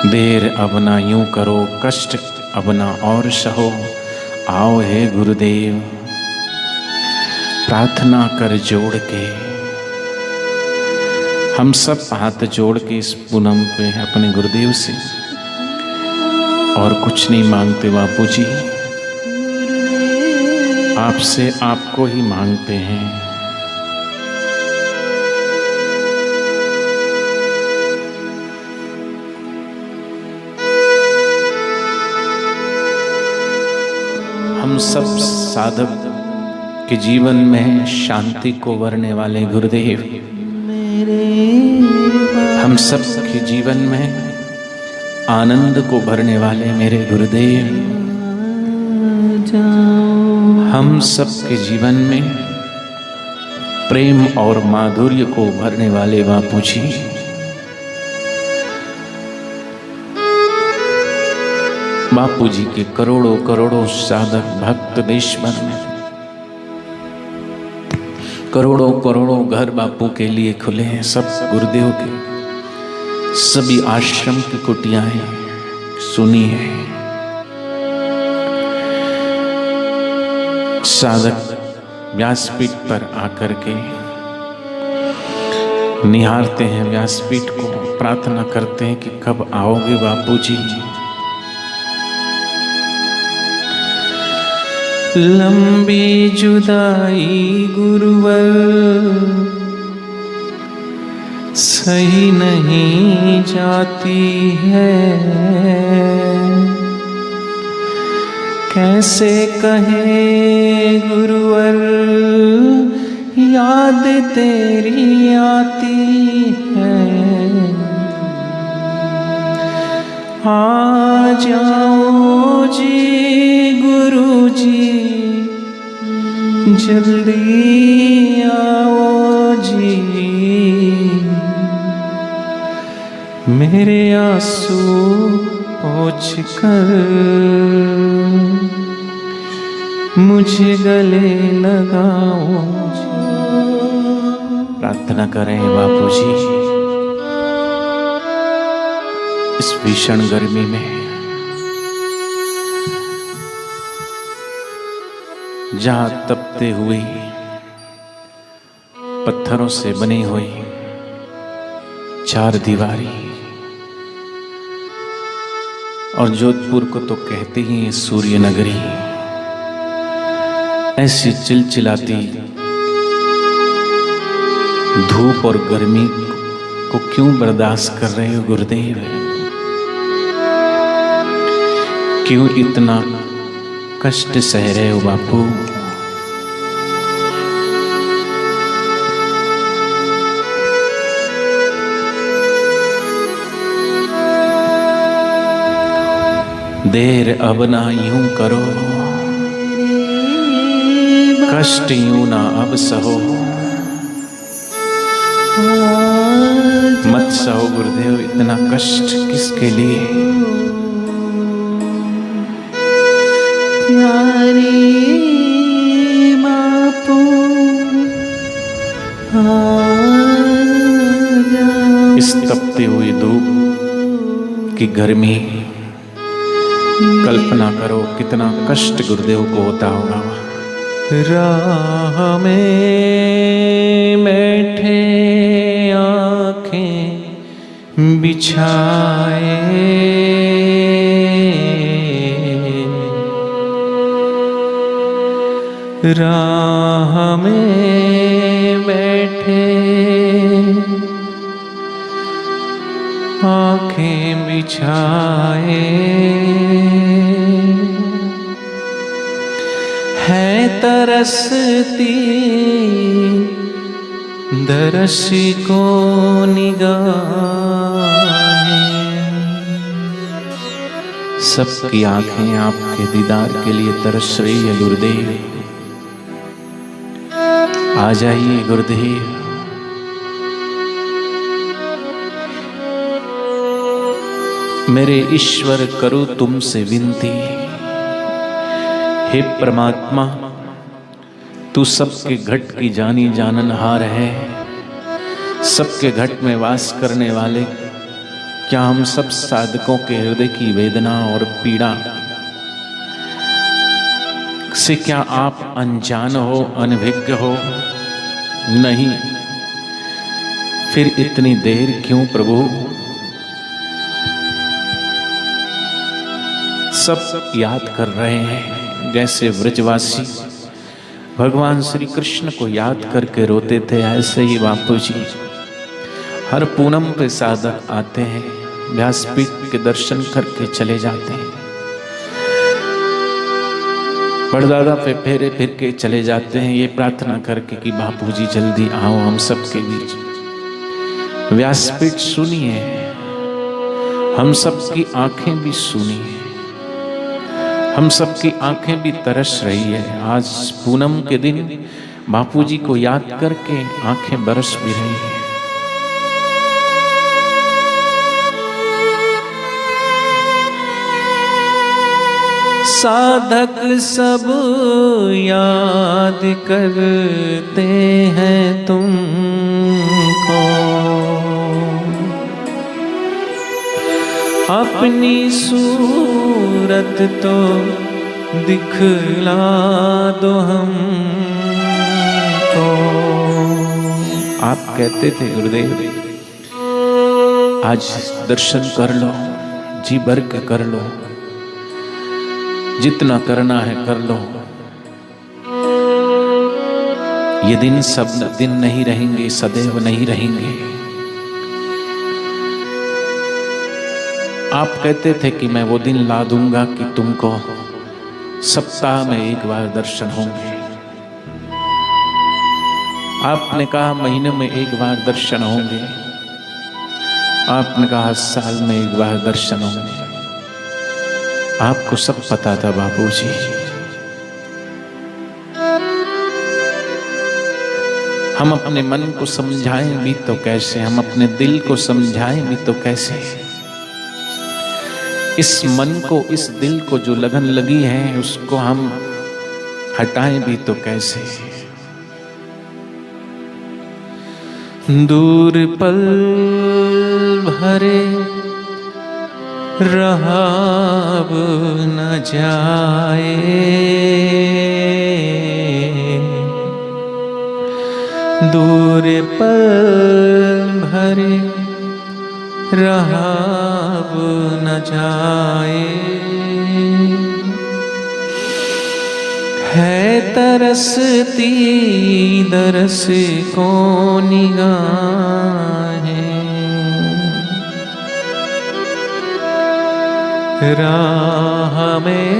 देर अब ना यूं करो, कष्ट अब ना और सहो, आओ हे गुरुदेव। प्रार्थना कर जोड़ के, हम सब हाथ जोड़ के इस पूनम पे अपने गुरुदेव से और कुछ नहीं मांगते बापू जी, आपसे आपको ही मांगते हैं। हम सब साधक के जीवन में शांति को भरने वाले गुरुदेव, हम सब के जीवन में आनंद को भरने वाले मेरे गुरुदेव, हम सब के जीवन में प्रेम और माधुर्य को भरने वाले बापू जी, बापू जी के करोड़ों करोड़ों साधक भक्त देश भर में, करोड़ों करोड़ों घर बापू के लिए खुले हैं। सब गुरुदेव के सभी आश्रम की कुटियाएं सुनी है। साधक व्यासपीठ पर आकर के निहारते हैं व्यासपीठ को, प्रार्थना करते हैं कि कब आओगे बापू जी। लंबी जुदाई गुरुवर सही नहीं जाती है, कैसे कहे गुरुवर याद तेरी आती है। आ जाओ जी गुरु जी, जल्दी आओ जी, मेरे आंसू पोंछ कर मुझे गले लगाओ जी। प्रार्थना करें बापू जी, इस भीषण गर्मी में जहां तपते हुए पत्थरों से बनी हुई चार दीवारी, और जोधपुर को तो कहते ही हैं सूर्य नगरी, ऐसी चिलचिलाती धूप और गर्मी को क्यों बर्दाश्त कर रहे हो गुरुदेव? क्यों इतना कष्ट सह रहे हो बापू? देर अब ना यूं करो, कष्ट यूं ना अब सहो, मत सहो गुरुदेव इतना कष्ट किसके लिए? प्यारे बापू इस तपती हुई धूप की गर्मी, कल्पना करो कितना कष्ट गुरुदेव को होता होगा। राह में बैठे आँखें बिछाए, राह में बैठे आँखें बिछाए, है तरसती दरसी को निगाहें। सबकी आंखें आपके दीदार के लिए तरस रही है गुरुदेव, आ जाइए गुरुदेव। मेरे ईश्वर करूं तुमसे विनती, हे परमात्मा तू सबके घट की जानी जाननहार है, सबके घट में वास करने वाले क्या हम सब साधकों के हृदय की वेदना और पीड़ा से क्या आप अनजान हो, अनभिज्ञ हो? नहीं। फिर इतनी देर क्यों प्रभु? सब याद कर रहे हैं, जैसे व्रजवासी भगवान श्री कृष्ण को याद करके रोते थे, ऐसे ही बापू जी हर पूनम पे साधक आते हैं, व्यासपीठ के दर्शन करके चले जाते हैं, परदादा पे फेरे फिर के चले जाते हैं, ये प्रार्थना करके कि बापू जी जल्दी आओ हम सबके बीच। व्यासपीठ सुनिए, हम सबकी आंखें भी सुनिए, हम सबकी आंखें भी तरस रही है। आज पूनम के दिन बापू जी को याद करके आंखें बरस भी रही है। साधक सब याद करते हैं तुमको, अपनी सूरत तो दिखला दो हमको। आप कहते थे गुरुदेव आज दर्शन कर लो, जी भर के कर लो, जितना करना है कर लो। ये दिन सब दिन नहीं रहेंगे, सदैव नहीं रहेंगे। आप कहते थे कि मैं वो दिन ला दूंगा कि तुमको सप्ताह में एक बार दर्शन होंगे। आपने कहा महीने में एक बार दर्शन होंगे, आपने कहा साल में एक बार दर्शन होंगे। आपको सब पता था बापूजी। हम अपने मन को समझाएं भी तो कैसे, हम अपने दिल को समझाएं भी तो कैसे। इस मन को, इस दिल को जो लगन लगी है उसको हम हटाएं भी तो कैसे। दूर पल भरे रहा अब न जाए, दूर पल भरे रहा अब न जाए। है तरसती दरस को निगाहें, राह में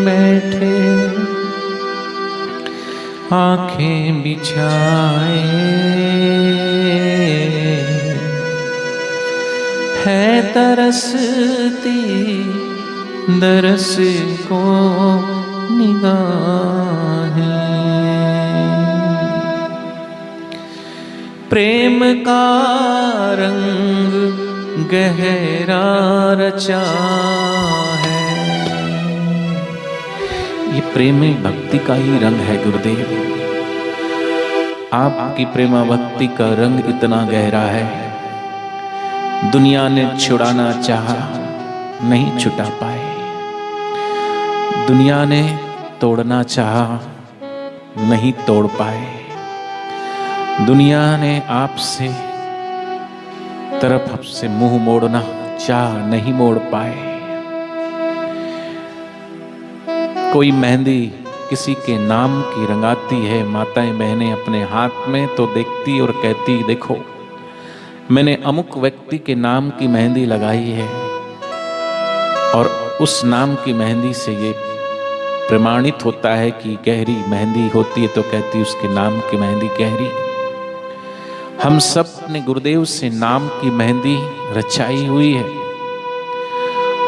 बैठे आंखें बिछाए। है तरसती दरस को निगाहें, प्रेम का रंग गहरा रचा है। ये प्रेम भक्ति का ही रंग है गुरुदेव। आपकी प्रेमा भक्ति का रंग इतना गहरा है, दुनिया ने छुड़ाना चाहा नहीं छुटा पाए, दुनिया ने तोड़ना चाहा नहीं तोड़ पाए, दुनिया ने आपसे तरफ से मुंह मोड़ना चाह नहीं मोड़ पाए। कोई मेहंदी किसी के नाम की रंगाती है, माताएं बहनें अपने हाथ में तो देखती और कहती देखो मैंने अमुक व्यक्ति के नाम की मेहंदी लगाई है, और उस नाम की मेहंदी से ये प्रमाणित होता है कि गहरी मेहंदी होती है, तो कहती उसके नाम की मेहंदी गहरी। हम सब ने गुरुदेव से नाम की मेहंदी रचाई हुई है,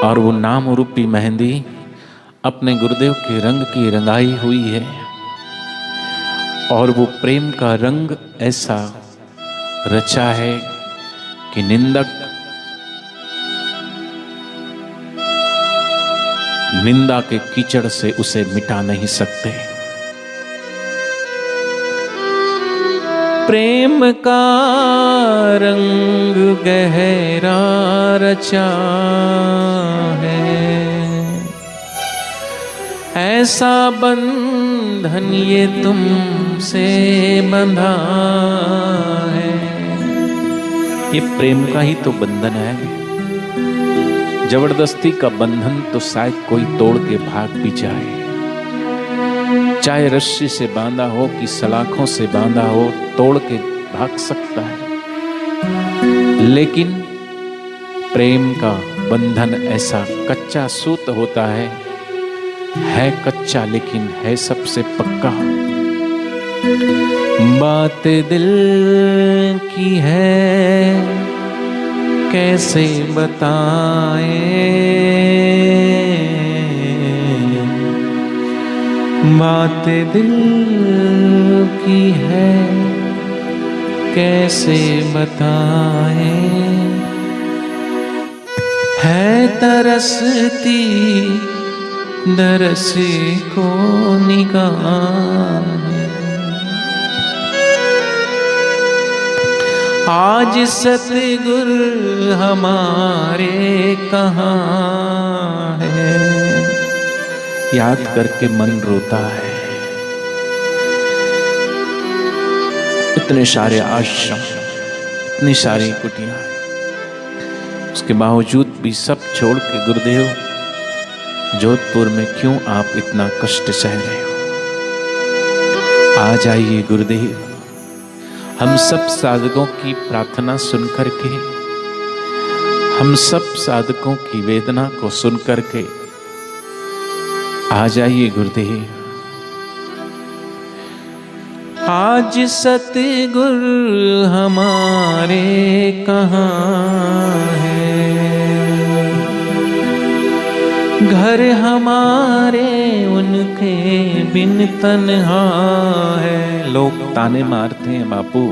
और वो नाम रूपी मेहंदी अपने गुरुदेव के रंग की रंगाई हुई है। और वो प्रेम का रंग ऐसा रचा है कि निंदक निंदा के कीचड़ से उसे मिटा नहीं सकते। प्रेम का रंग गहरा रचा है, ऐसा बंधन ये तुमसे बंधा है। ये प्रेम का ही तो बंधन है। जबरदस्ती का बंधन तो शायद कोई तोड़ के भाग भी जाए, चाहे रस्सी से बांधा हो कि सलाखों से बांधा हो, तोड़ के भाग सकता है। लेकिन प्रेम का बंधन ऐसा कच्चा सूत होता है कच्चा लेकिन है सबसे पक्का। बात दिल की है कैसे बताएं, बात दिल की है कैसे बताएं, है तरसती दरस को निगाहें। आज सतगुरु हमारे कहाँ है, याद करके मन रोता है। इतने सारे आश्रम, इतनी सारी कुटियां, उसके बावजूद भी सब छोड़ के गुरुदेव जोधपुर में क्यों आप इतना कष्ट सह रहे हो? आ जाइए गुरुदेव। हम सब साधकों की प्रार्थना सुनकर के, हम सब साधकों की वेदना को सुनकर के आ जाइए गुरुदेव। आज सतगुरु हमारे कहाँ है, घर हमारे उनके बिन तन्हा है। लोग ताने मारते हैं बापू,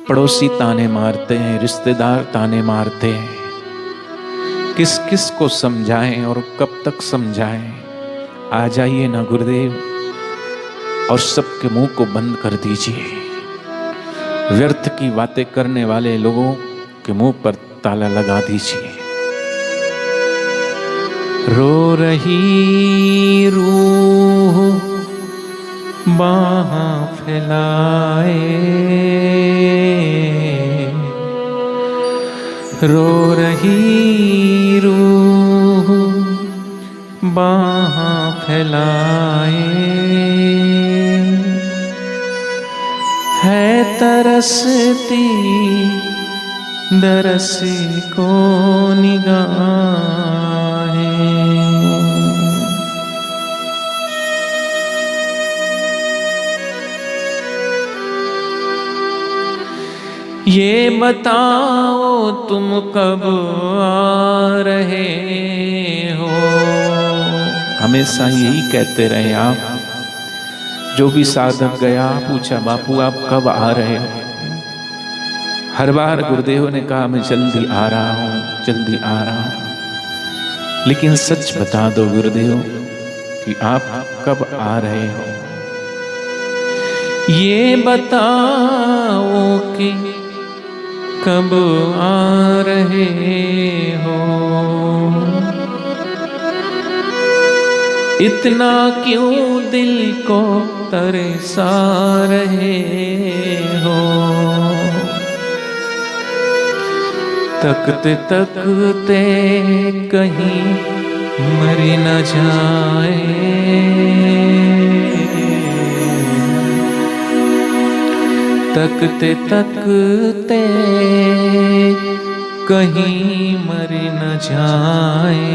पड़ोसी ताने मारते हैं, रिश्तेदार ताने मारते हैं। किस किस को समझाएं और कब तक समझाएं? आ जाइए ना गुरुदेव और सबके मुंह को बंद कर दीजिए। व्यर्थ की बातें करने वाले लोगों के मुंह पर ताला लगा दीजिए। रो रही रूह बाहां फैलाए, रो रही रूह बाहां फैलाए, है तरसती दरस को निगाहें। ये बताओ तुम कब आ रहे हो? हमेशा यही कहते रहे आप। जो भी साधक गया पूछा बापू आप कब आ रहे हो? हर बार गुरुदेव ने कहा मैं जल्दी आ रहा हूँ, जल्दी आ रहा हूँ। लेकिन सच बता दो गुरुदेव कि आप कब आ रहे हो? ये बताओ कि कब आ रहे हो? इतना क्यों दिल को तरसा रहे हो? तकते तकते कहीं मर न जाए, तकते तकते कहीं मर न जाए,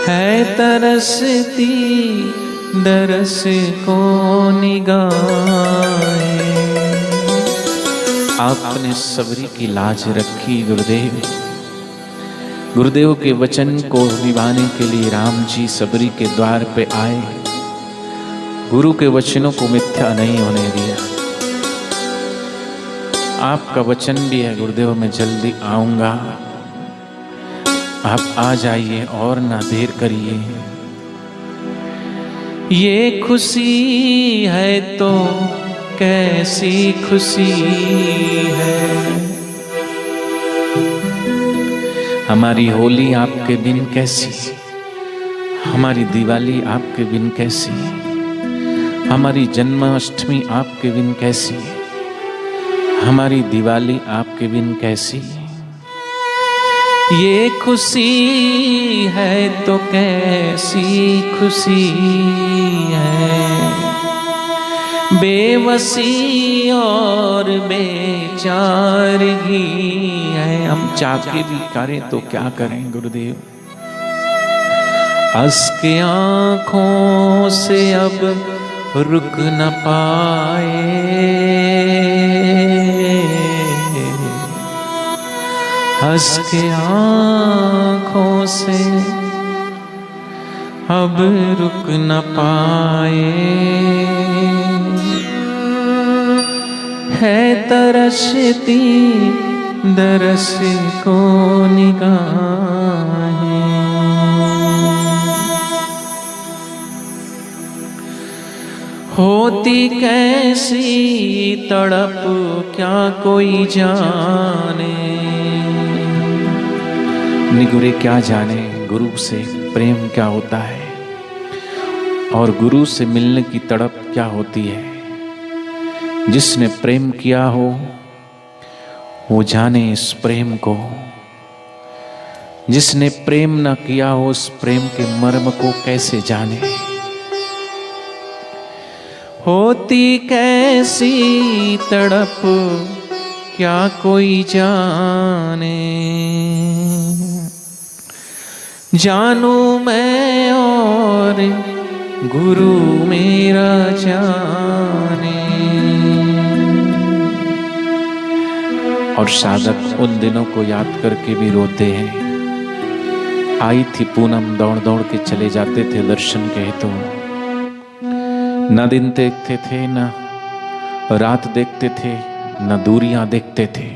है तरसती दरस को निगाहें। आपने सबरी की लाज रखी गुरुदेव। गुरुदेव के वचन को निभाने के लिए राम जी सबरी के द्वार पे आए। गुरु के वचनों को मिथ्या नहीं होने दिया। आपका वचन भी है गुरुदेव मैं जल्दी आऊंगा, आप आ जाइए और ना देर करिए। ये खुशी है तो कैसी खुशी है। हमारी होली आपके बिन कैसी, हमारी दिवाली आपके बिन कैसी, हमारी जन्माष्टमी आपके बिन कैसी, हमारी दिवाली आपके बिन कैसी। ये खुशी है तो कैसी खुशी है, बेबसी और बेचारगी है। हम चाह के भी करें तो क्या करें गुरुदेव। हंस के आँखों से अब रुक न पाए, हंस के आँखों से अब रुक न पाए। है तरसती दरस को निगाहें, होती कैसी तड़प क्या कोई जाने। निगुरे क्या जाने गुरु से प्रेम क्या होता है, और गुरु से मिलने की तड़प क्या होती है। जिसने प्रेम किया हो वो जाने इस प्रेम को, जिसने प्रेम न किया हो उस प्रेम के मर्म को कैसे जाने। होती कैसी तड़प क्या कोई जाने, जानू मैं और गुरु मेरा जाने। और साधक उन दिनों को याद करके भी रोते हैं। आई थी पूनम, दौड़ दौड़ के चले जाते थे दर्शन के हेतु। न दिन देखते थे न रात देखते थे, न दूरियां देखते थे।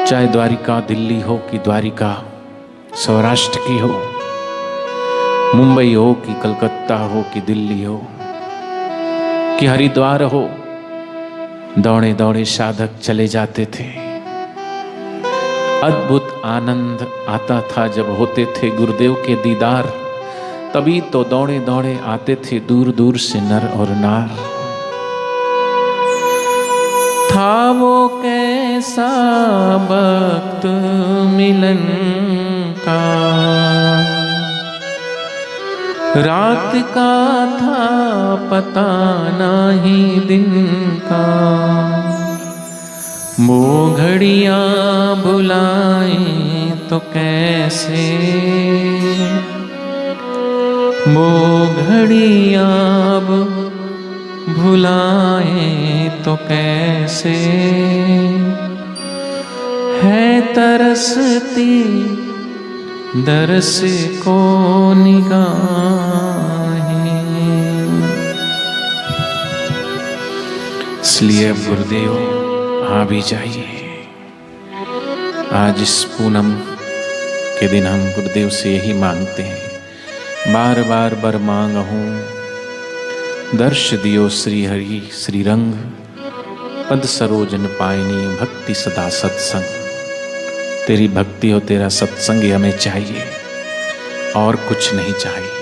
चाहे द्वारिका दिल्ली हो कि द्वारिका सौराष्ट्र की हो, मुंबई हो कि कलकत्ता हो कि दिल्ली हो कि हरिद्वार हो, दौड़े दौड़े साधक चले जाते थे। अद्भुत आनंद आता था जब होते थे गुरुदेव के दीदार। तभी तो दौड़े दौड़े आते थे दूर दूर से नर और नार। था वो कैसा वक्त मिलन का, रात का था पता नहीं दिन का। वो घड़ियां भुलाएं तो कैसे, वो घड़ियां भुलाएं तो कैसे। है तरसती दरस को निगाहें। इसलिए अब गुरुदेव आ भी जाइए। आज इस पूनम के दिन हम गुरुदेव से यही मांगते हैं, बार बार बर मांगहूं दर्श दियो श्री हरि श्री रंग। पद सरोजन पायनी भक्ति सदा सत्संग। तेरी भक्ति हो, तेरा सत्संग हमें चाहिए और कुछ नहीं चाहिए।